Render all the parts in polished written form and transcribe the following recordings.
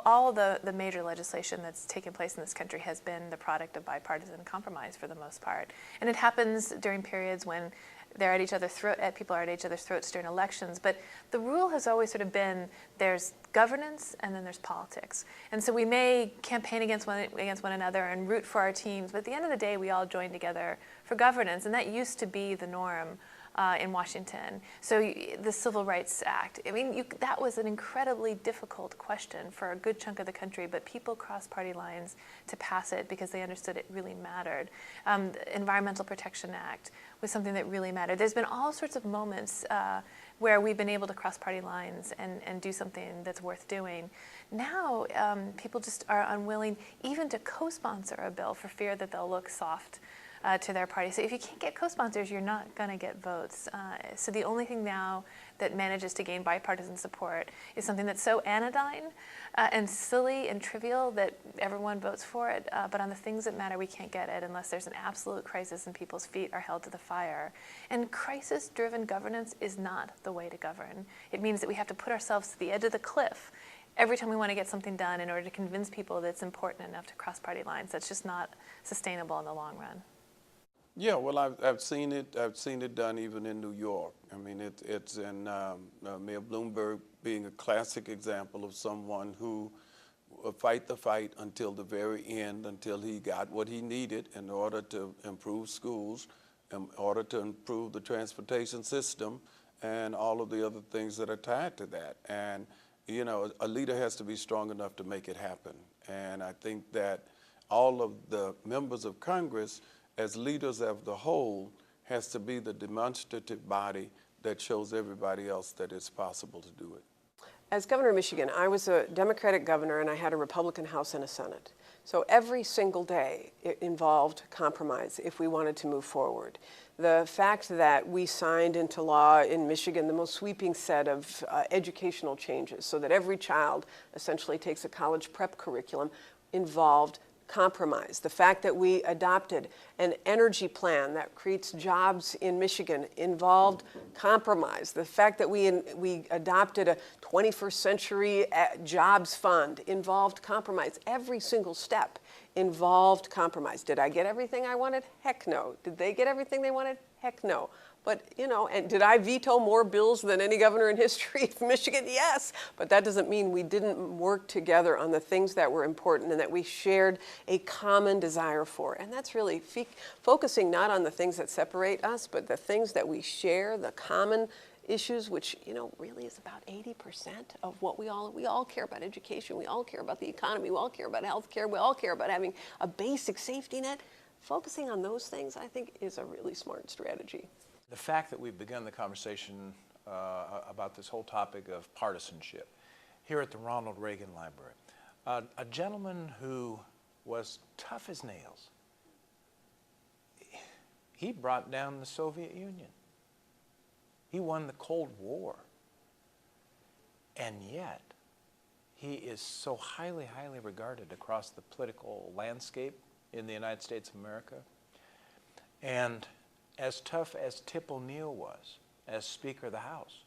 All the major legislation that's taken place in this country has been the product of bipartisan compromise for the most part. And it happens during periods when they're at each other's people are at each other's throats during elections. But the rule has always sort of been there's governance and then there's politics. And so we may campaign against one another and root for our teams, but at the end of the day, we all join together for governance. And that used to be the norm in Washington. So the Civil Rights Act, I mean, that was an incredibly difficult question for a good chunk of the country, but people crossed party lines to pass it because they understood it really mattered. The Environmental Protection Act was something that really mattered. There's been all sorts of moments where we've been able to cross party lines and do something that's worth doing. Now, people just are unwilling even to co-sponsor a bill for fear that they'll look soft to their party. So if you can't get co-sponsors, you're not going to get votes. So the only thing now that manages to gain bipartisan support is something that's so anodyne and silly and trivial that everyone votes for it. But on the things that matter, we can't get it unless there's an absolute crisis and people's feet are held to the fire. And crisis-driven governance is not the way to govern. It means that we have to put ourselves to the edge of the cliff every time we want to get something done in order to convince people that it's important enough to cross party lines. That's just not sustainable in the long run. Yeah, well, I've seen it. I've seen it done even in New York. I mean, it's in Mayor Bloomberg being a classic example of someone who fight the fight until the very end, until he got what he needed in order to improve schools, in order to improve the transportation system, and all of the other things that are tied to that. And you know, a leader has to be strong enough to make it happen. And I think that all of the members of Congress, as leaders of the whole, has to be the demonstrative body that shows everybody else that it's possible to do it. As governor of Michigan, I was a Democratic governor and I had a Republican House and a Senate. So every single day it involved compromise if we wanted to move forward. The fact that we signed into law in Michigan the most sweeping set of educational changes so that every child essentially takes a college prep curriculum involved compromise. The fact that we adopted an energy plan that creates jobs in Michigan involved compromise. The fact that we adopted a 21st century jobs fund involved compromise. Every single step involved compromise. Did I get everything I wanted? Heck no. Did they get everything they wanted? Heck no. But, you know, and did I veto more bills than any governor in history of Michigan? Yes. But that doesn't mean we didn't work together on the things that were important and that we shared a common desire for. And that's really focusing not on the things that separate us, but the things that we share, the common issues, which, you know, really is about 80% of what we all care about education. We all care about the economy. We all care about health care. We all care about having a basic safety net. Focusing on those things, I think, is a really smart strategy. The fact that we've begun the conversation about this whole topic of partisanship here at the Ronald Reagan Library, a gentleman who was tough as nails, he brought down the Soviet Union. He won the Cold War. And yet, he is so highly, highly regarded across the political landscape in the United States of America. And as tough as Tip O'Neill was as Speaker of the House,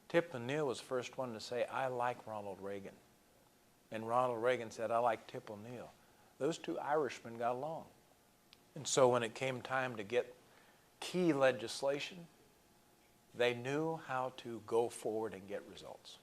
Tip O'Neill was the first one to say, I like Ronald Reagan. And Ronald Reagan said, I like Tip O'Neill. Those two Irishmen got along. And so when it came time to get key legislation, they knew how to go forward and get results.